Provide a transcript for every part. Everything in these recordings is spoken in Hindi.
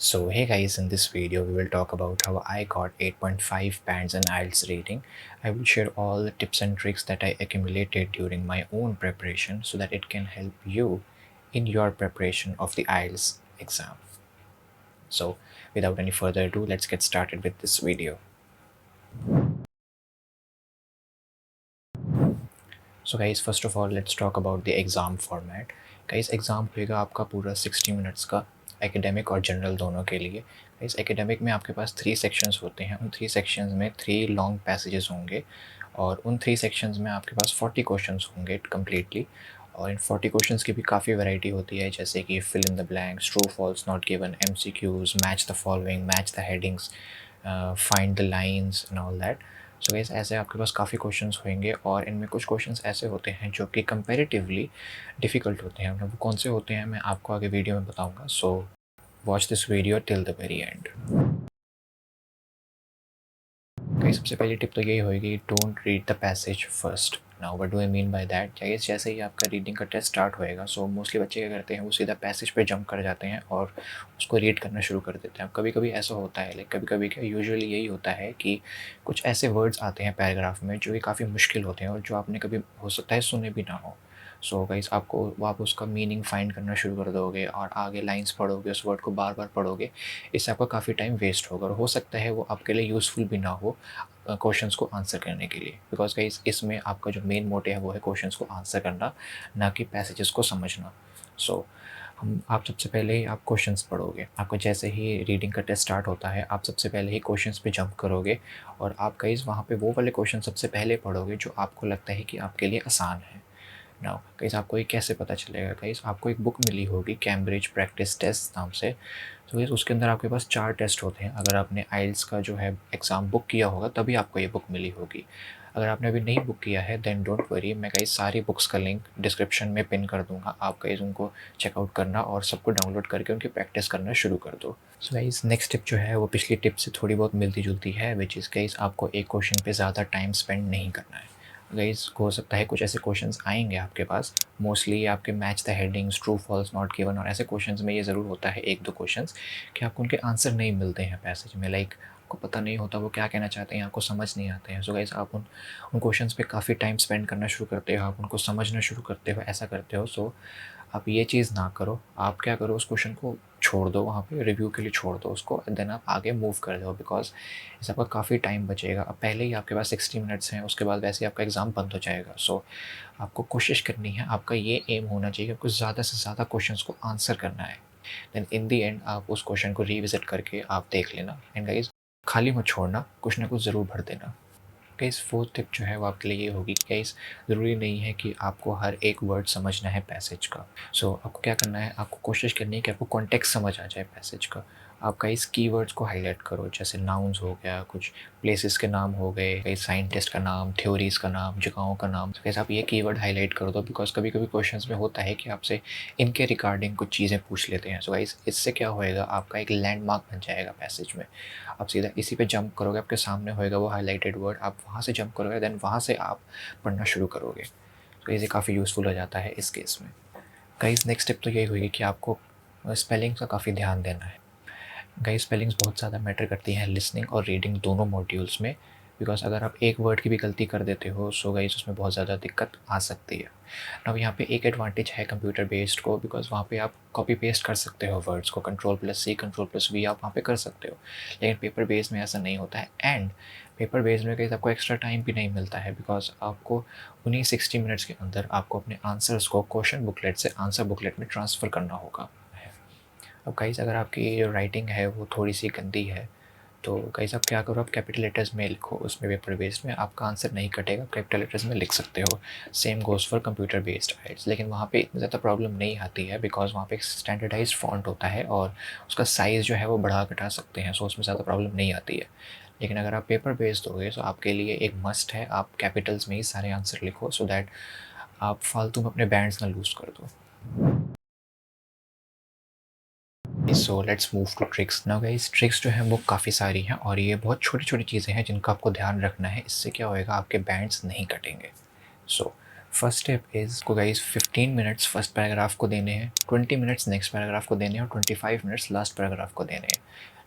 So hey guys, in this video we will talk about how I got 8.5 bands in IELTS rating. I will share all the tips and tricks that I accumulated during my own preparation so that it can help you in your preparation of the IELTS exam. So without any further ado, let's get started with this video. So guys, first of all let's talk about the exam format. Guys, exam होएगा आपका पूरा 60 मिनट्स का, एकेडमिक और जनरल दोनों के लिए. गाइस, एकेडमिक में आपके पास 3 सेक्शंस होते हैं. उन 3 सेक्शंस में 3 लॉन्ग पैसेजेस होंगे और उन 3 सेक्शंस में आपके पास 40 क्वेश्चंस होंगे कम्प्लीटली. और इन 40 क्वेश्चंस की भी काफ़ी वैरायटी होती है, जैसे कि fill in the blanks, true false, not given, MCQs, match the following, match the headings, find the lines and all that. So guys, ऐसे आपके पास काफ़ी क्वेश्चंस होंगे और इनमें कुछ क्वेश्चंस ऐसे होते हैं जो कि कंपैरेटिवली डिफ़िकल्ट होते हैं. वो कौन से होते हैं मैं आपको आगे वीडियो में बताऊंगा. So watch this video till the very and. Guys, सबसे पहली टिप तो यही होगी, don't read the passage first. Now what do I mean by that? Guys, जैसे ही आपका रीडिंग का टेस्ट स्टार्ट होएगा, सो मोस्टली बच्चे क्या करते हैं, वो सीधा पैसेज पे जंप कर जाते हैं और उसको रीड करना शुरू कर देते हैं. कभी कभी ऐसा होता है, लाइक कभी कभी क्या यूजुअली यही होता है कि कुछ ऐसे वर्ड्स आते हैं पैराग्राफ में जो कि काफ़ी मुश्किल होते हैं और जो आपने कभी हो सकता है सुने भी ना हो. सो गाइस, आप उसका मीनिंग फाइंड करना शुरू कर दोगे और आगे लाइंस पढ़ोगे, उस वर्ड को बार बार पढ़ोगे. इससे आपका काफ़ी टाइम वेस्ट होगा और हो सकता है वो आपके लिए यूज़फुल भी ना हो क्वेश्चंस को आंसर करने के लिए. बिकॉज गाइस, इसमें आपका जो मेन मोटिव है वो है क्वेश्चंस को आंसर करना, ना कि पैसेजेस को समझना. सो हम आप सबसे पहले ही आप क्वेश्चंस पढ़ोगे. आपको जैसे ही रीडिंग का टेस्ट स्टार्ट होता है, आप सबसे पहले ही क्वेश्चंस पे जंप करोगे और आप गाइस वहाँ पे वो वाले क्वेश्चन सबसे पहले पढ़ोगे जो आपको लगता है कि आपके लिए आसान है. नाउ गाइस, आपको ये कैसे पता चलेगा? गाइस, आपको एक बुक मिली होगी कैम्ब्रिज प्रैक्टिस टेस्ट नाम से. तो गाइस, उसके अंदर आपके पास 4 टेस्ट होते हैं. अगर आपने आइल्स का जो है एग्ज़ाम बुक किया होगा तभी आपको ये बुक मिली होगी. अगर आपने अभी नहीं बुक किया है देन डोंट वरी, मैं गाइस सारी बुक्स का लिंक डिस्क्रिप्शन में पिन कर दूँगा. आप गाइस उनको चेकआउट करना और सबको डाउनलोड करके उनकी प्रैक्टिस करना शुरू कर दो. सो गाइस, नेक्स्ट टिप जो है वो पिछली टिप से थोड़ी बहुत मिलती-जुलती है, व्हिच इज़ गाइस, आपको एक क्वेश्चन पे ज़्यादा टाइम स्पेंड नहीं करना है. गाइस, हो सकता है कुछ ऐसे क्वेश्चंस आएंगे आपके पास, मोस्टली आपके match the headings, true false, not given, और ऐसे क्वेश्चंस में ये ज़रूर होता है एक दो क्वेश्चंस कि आपको उनके आंसर नहीं मिलते हैं पैसेज में. लाइक आपको पता नहीं होता वो क्या कहना चाहते हैं, आपको समझ नहीं आते हैं. सो गाइस, आप उन उन क्वेश्चंस पे काफ़ी टाइम स्पेंड करना शुरू करते हो, आप उनको समझना शुरू करते हो, ऐसा करते हो. सो आप ये चीज़ ना करो. आप क्या करो, उस क्वेश्चन को छोड़ दो, वहाँ पे रिव्यू के लिए छोड़ दो उसको, देन आप आगे मूव कर दो. बिकॉज इससे आपका काफ़ी टाइम बचेगा. अब पहले ही आपके पास 60 मिनट्स हैं, उसके बाद वैसे ही आपका एग्ज़ाम बंद हो जाएगा. सो आपको कोशिश करनी है, आपका ये एम होना चाहिए कि आपको ज़्यादा से ज़्यादा क्वेश्चंस को आंसर करना है. देन इन द एंड आप उस क्वेश्चन को रिविज़िट करके आप देख लेना. एंड गाइस, खाली मत छोड़ना, कुछ ना कुछ ज़रूर भर देना. गाइस, फोर्थ टिप जो है वो आपके लिए ये होगी कि गाइस, ज़रूरी नहीं है कि आपको हर एक वर्ड समझना है पैसेज का. सो आपको क्या करना है, आपको कोशिश करनी है कि आपको कॉन्टेक्स्ट समझ आ जाए पैसेज का. आप गाइस कीवर्ड्स को हाईलाइट करो, जैसे नाउन्स हो गया, कुछ प्लेसेस के नाम हो गए, कई साइंटिस्ट का नाम, थ्योरीज़ का नाम, जगहों का नाम. गाइस, आप ये कीवर्ड हाईलाइट कर दो. बिकॉज कभी कभी क्वेश्चंस में होता है कि आपसे इनके रिगार्डिंग कुछ चीज़ें पूछ लेते हैं. सो गाइस, इससे क्या होएगा, आपका एक लैंडमार्क बन जाएगा पैसेज में. आप सीधा इसी पे जंप करोगे, आपके सामने होएगा वो हाईलाइटेड वर्ड, आप वहाँ से जंप करोगे, देन वहाँ से आप पढ़ना शुरू करोगे. तो ये काफ़ी यूज़फुल हो जाता है इस केस में. गाइस, नेक्स्ट स्टेप तो यही होगी कि आपको स्पेलिंग का काफ़ी ध्यान देना है. गाइस, स्पेलिंग्स बहुत ज़्यादा मैटर करती हैं लिसनिंग और रीडिंग दोनों मॉड्यूल्स में. बिकॉज अगर आप एक वर्ड की भी गलती कर देते हो, सो गाइस उसमें बहुत ज़्यादा दिक्कत आ सकती है. अब यहाँ पे एक एडवांटेज है कंप्यूटर बेस्ड को, बिकॉज वहाँ पे आप कॉपी पेस्ट कर सकते हो वर्ड्स को, Ctrl+C Ctrl+V आप वहाँ पे कर सकते हो. लेकिन पेपर बेस्ड में ऐसा नहीं होता है. एंड पेपर बेस्ड में कहीं आपको एक्स्ट्रा टाइम भी नहीं मिलता है, बिकॉज आपको उन्हीं 60 मिनट्स के अंदर आपको अपने आंसर्स को क्वेश्चन बुकलेट से आंसर बुकलेट में ट्रांसफ़र करना होगा. अब गाइस, अगर आपकी जो राइटिंग है वो थोड़ी सी गंदी है, तो गाइस आप क्या करो, आप कैपिटल लेटर्स में लिखो. उसमें पेपर बेस्ड में आपका आंसर नहीं कटेगा, कैपिटल लेटर्स में लिख सकते हो. Same goes for computer based IELTS. लेकिन वहाँ पे इतनी ज़्यादा प्रॉब्लम नहीं आती है, बिकॉज वहाँ पे एक स्टैंडर्डाइज्ड फॉन्ट होता है और उसका साइज़ जो है वो बढ़ा घटा सकते हैं. सो उसमें ज़्यादा प्रॉब्लम नहीं आती है. लेकिन अगर आप पेपर बेस्ड होगे तो आपके लिए एक मस्ट है, आप कैपिटल्स में ही सारे आंसर लिखो, सो दैट आप फालतू में अपने बैंड्स ना लूज़ कर दो. So let's move to tricks now. Guys, tricks जो हैं वो काफ़ी सारी हैं और ये बहुत छोटी छोटी चीज़ें हैं जिनका आपको ध्यान रखना है. इससे क्या होएगा, आपके बैंड्स नहीं कटेंगे. सो फर्स्ट स्टेप इज़ को गाइस 15 मिनट्स फर्स्ट पैराग्राफ को देने हैं, 20 मिनट्स नेक्स्ट पैराग्राफ को देने हैं और 25 मिनट्स लास्ट पैराग्राफ को देने हैं।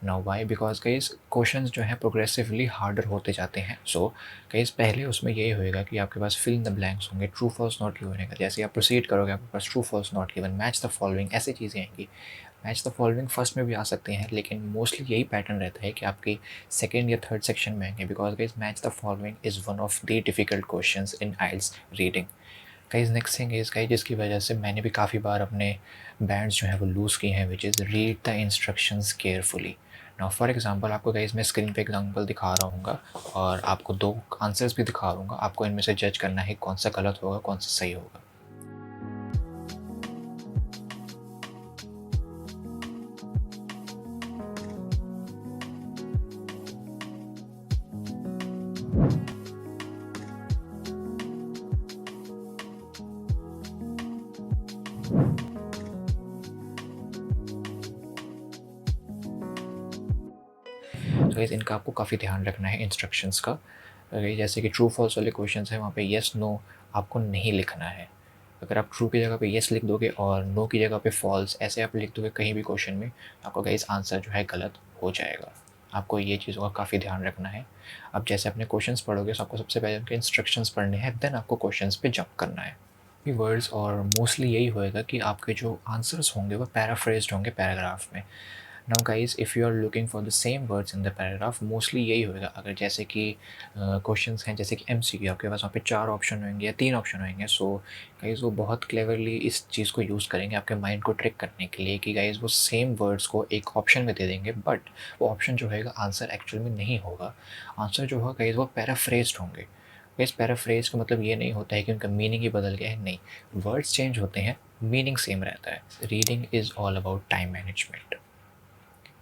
Now why? Because guys questions जो हैं प्रोग्रेसिवली हार्डर होते जाते हैं। सो गाइस पहले उसमें यही होएगा कि आपके पास फिल इन द ब्लैंक्स होंगे, ट्रू फॉल्स नॉट गिवन है। जैसे आप प्रोसीड करोगे आपके पास true false not given, match the following, ऐसी चीज़ें आएंगी। मैच द फॉलोइंग फर्स्ट में भी आ सकते हैं, लेकिन मोस्टली यही पैटर्न रहता है कि आपकी सेकेंड या थर्ड सेक्शन में आएंगे। Because guys match the following is one of the difficult questions in IELTS reading. Guys next thing is guys जिसकी वजह से मैंने भी काफ़ी बार अपने बैंड्स जो हैं वो लूज़ किए हैं, which is read the instructions carefully. Now for example आपको गाइस मैं स्क्रीन पे एग्जांपल दिखा रहा हूँगा और आपको 2 आंसर्स भी दिखा दूँगा। आपको इनमें से जज करना है कौन सा गलत होगा, कौन सा सही होगा। तो गाइस इनका आपको काफ़ी ध्यान रखना है इंस्ट्रक्शंस का। जैसे कि ट्रू फॉल्स वाले क्वेश्चंस हैं वहाँ पे येस नो आपको नहीं लिखना है। अगर आप ट्रू की जगह पे येस लिख दोगे और नो की जगह पे फॉल्स ऐसे आप लिख दोगे कहीं भी क्वेश्चन में, आपका गाइस आंसर जो है गलत हो जाएगा। आपको ये चीज़ों का काफ़ी ध्यान रखना है। अब जैसे अपने क्वेश्चंस पढ़ोगे तो आपको सबसे पहले उनके इंस्ट्रक्शंस पढ़ने हैं, देन आपको क्वेश्चंस पे जंप करना है। वर्ड्स और मोस्टली यही होएगा कि आपके जो आंसर्स होंगे वो पैराफ्रेज्ड होंगे पैराग्राफ में। Now guys if you are looking for the same words in the paragraph, mostly यही होएगा। अगर जैसे कि क्वेश्चंस हैं जैसे कि एमसीक्यू, आपके पास वहाँ पे 4 ऑप्शन होंगे या 3 ऑप्शन होंगे। सो गाइस वो बहुत क्लेवरली इस चीज़ को यूज़ करेंगे आपके माइंड को ट्रिक करने के लिए कि गाइस वो सेम वर्ड्स को एक ऑप्शन में दे देंगे, बट वो ऑप्शन जो होएगा आंसर एक्चुअल में नहीं होगा। आंसर जो होगा गाइस वो पैराफ्रेज्ड होंगे। गाइस पैराफ्रेज का मतलब ये नहीं होता है कि उनका मीनिंग ही बदल गया है, नहीं, वर्ड्स चेंज होते हैं, मीनिंग सेम रहता है। Reading is all about time management.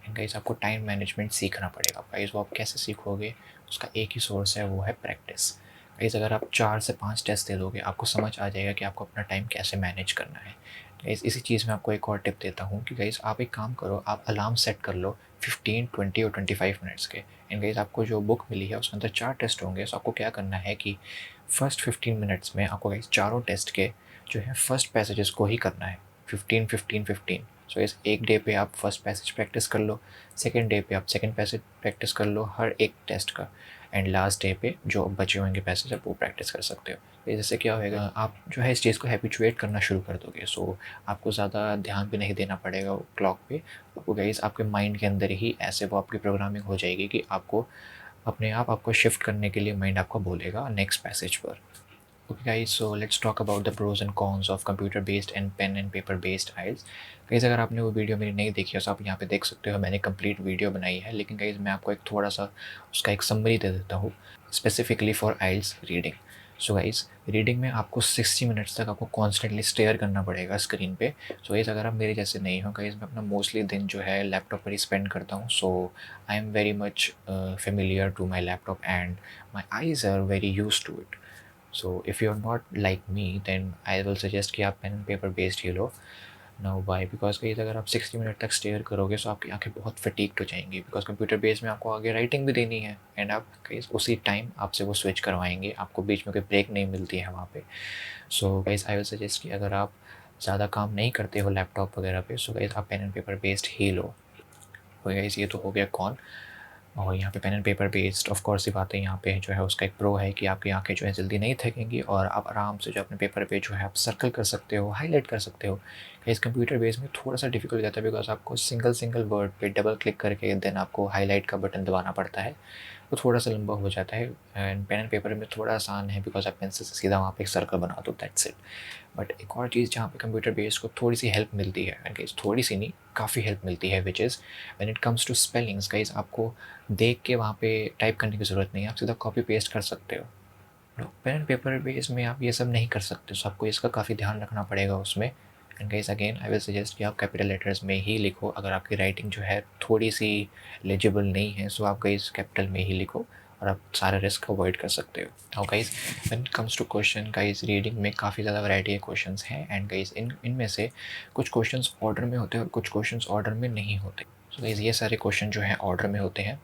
And guys आपको टाइम मैनेजमेंट सीखना पड़ेगा। गाइस वो आप कैसे सीखोगे, उसका एक ही सोर्स है, वो है प्रैक्टिस। गाइस अगर आप 4 से 5 टेस्ट दे दोगे आपको समझ आ जाएगा कि आपको अपना टाइम कैसे मैनेज करना है। गाइस इसी चीज़ में आपको एक और टिप देता हूँ कि गाइस आप एक काम करो, आप अलार्म सेट कर लो 15, 20 और 25 मिनट्स के। एंड गाइस आपको जो बुक मिली है उसके अंदर 4 टेस्ट होंगे। सो आपको क्या करना है कि फर्स्ट 15 मिनट्स में आपको गाइस चारों टेस्ट के जो है फर्स्ट पैसेजेस को ही करना है, 15, 15, 15। सो इस एक डे पे आप फर्स्ट पैसेज प्रैक्टिस कर लो, सेकंड डे पे आप सेकंड पैसेज प्रैक्टिस कर लो हर एक टेस्ट का, एंड लास्ट डे पे जो बचे होंगे पैसेज आप वो प्रैक्टिस कर सकते हो। तो जैसे क्या होएगा, आप जो है इस चीज़ को हैबिचुएट करना शुरू कर दोगे। सो आपको ज़्यादा ध्यान भी नहीं देना पड़ेगा क्लॉक पे। आपको गाइस आपके माइंड के अंदर ही ऐसे वो आपकी प्रोग्रामिंग हो जाएगी कि आपको अपने आप आपको शिफ्ट करने के लिए माइंड आपको बोलेगा नेक्स्ट पैसेज पर। Okay guys, so let's talk about the pros and cons of computer based and pen and paper based IELTS। Guys अगर आपने वो वीडियो मेरी नहीं देखी है तो आप यहाँ पे देख सकते हो, मैंने कंप्लीट वीडियो बनाई है। लेकिन गाइस मैं आपको एक थोड़ा सा उसका एक समरी दे देता हूँ specifically for IELTS reading. So guys reading में आपको 60 मिनट्स तक आपको कॉन्स्टेंटली स्टेयर करना पड़ेगा स्क्रीन पे। सो गाइस अगर आप मेरे जैसे नहीं हो, गाइस मैं अपना मोस्टली दिन जो है लैपटॉप पर ही स्पेंड करता हूँ। So I am very much familiar to my laptop and my eyes are very used to it. So if you are not like me then I will suggest कि आप पेन एंड पेपर बेस्ड ही लो। Now why? बिकॉज कहीं अगर आप 60 मिनट तक स्टेयर करोगे तो आपकी आंखें बहुत फटीक्ड हो जाएंगी। बिकॉज कंप्यूटर बेस में आपको आगे राइटिंग भी देनी है एंड आप कहीं उसी टाइम आपसे वो स्विच करवाएंगे, आपको बीच में कोई ब्रेक नहीं मिलती है वहाँ पे। So guys I will suggest कि अगर आप ज़्यादा काम नहीं करते हो लैपटॉप वगैरह पे, सो गाइस आप पेन एंड पेपर बेस्ड ही लो। गाइस ये तो हो गया कौन। और यहाँ पे pen and paper based of course ही बात है, यहाँ पे जो है उसका एक प्रो है कि आपकी आंखें जो है जल्दी नहीं थकेंगी और आप आराम से जो अपने पेपर पे जो है आप सर्कल कर सकते हो, हाईलाइट कर सकते हो। इस कंप्यूटर बेस में थोड़ा सा डिफिकल्ट हो जाता है बिकॉज आपको सिंगल सिंगल वर्ड पे डबल क्लिक करके देन आपको हाईलाइट का बटन दबाना पड़ता है, वो थोड़ा सा लंबा हो जाता है। एंड पेन एंड पेपर में थोड़ा आसान है बिकॉज आप पेंसिल से सीधा वहाँ पे एक सर्कल बना दो, दैट्स इट। बट एक और चीज़ जहाँ पे कंप्यूटर बेस्ड को थोड़ी सी हेल्प मिलती है, एंड गाइस थोड़ी सी नहीं काफ़ी हेल्प मिलती है, which is when it comes to spellings. Guys आपको देख के वहाँ पे टाइप करने की ज़रूरत नहीं है, आप सीधा कॉपी पेस्ट कर सकते हो। पेन एंड पेपर बेस में आप ये सब नहीं कर सकते, सो आपको इसका काफ़ी ध्यान रखना पड़ेगा उसमें। And guys again I will suggest कि आप कैपिटल लेटर्स में ही लिखो। अगर आपकी राइटिंग जो है थोड़ी सी लेजिबल नहीं है सो आप गाइस कैपिटल में ही लिखो और आप सारा रिस्क अवॉइड कर सकते हो। Now guys when it comes to question, guys reading में काफ़ी ज़्यादा वैरायटी के क्वेश्चंस हैं एंड गाइस इनमें से कुछ क्वेश्चंस ऑर्डर में होते हैं और कुछ क्वेश्चंस ऑर्डर में नहीं होते। सो गाइस ये सारे क्वेश्चन जो हैं ऑर्डर में होते हैं।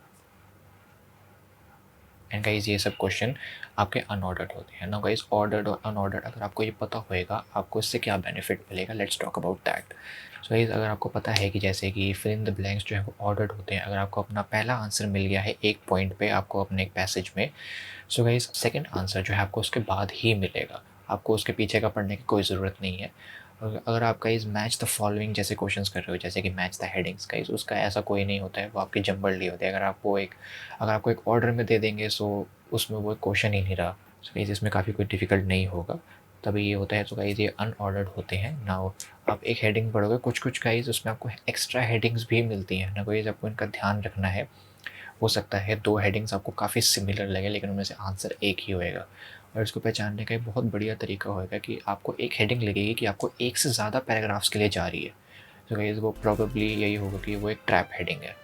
एंड गाइस ये सब क्वेश्चन आपके अनऑर्डर्ड होते हैं ना गाइस। ऑर्डर्ड और अनऑर्डर्ड अगर आपको ये पता होएगा आपको इससे क्या बेनिफिट मिलेगा, let's talk about that. So guys अगर आपको पता है कि जैसे कि फिल इन द ब्लैंक्स जो है वो ऑर्डर्ड होते हैं, अगर आपको अपना पहला आंसर मिल गया है एक पॉइंट पे आपको अपने एक पैसेज में, सो गाइस सेकंड आंसर जो है आपको उसके बाद ही मिलेगा, आपको उसके पीछे का पढ़ने की कोई ज़रूरत नहीं है। अगर आप गाइस मैच द फॉलोइंग जैसे क्वेश्चंस कर रहे हो, जैसे कि मैच द हेडिंग्स, गाइस उसका ऐसा कोई नहीं होता है, वो आपके जम्बल्ड ही होते हैं। अगर आपको एक ऑर्डर में दे देंगे सो उसमें वो क्वेश्चन ही नहीं रहा। सो गाइस इसमें काफ़ी कोई डिफ़िकल्ट नहीं होगा, तभी ये होता है। तो गाइस ये अनऑर्डर्ड होते हैं। नाउ आप एक हेडिंग पढ़ोगे, कुछ गाइस उसमें आपको एक्स्ट्रा हेडिंग्स भी मिलती हैं ना गाइस, आपको इनका ध्यान रखना है। हो सकता है 2 हेडिंग्स आपको काफ़ी सिमिलर लगे लेकिन उनमें से आंसर एक ही होएगा, और इसको पहचानने का एक बहुत बढ़िया तरीका होएगा कि आपको एक हेडिंग लगेगी कि आपको एक से ज़्यादा पैराग्राफ्स के लिए जा रही है। तो गाइस वो प्रोबेबली यही होगा कि वो एक ट्रैप हेडिंग है।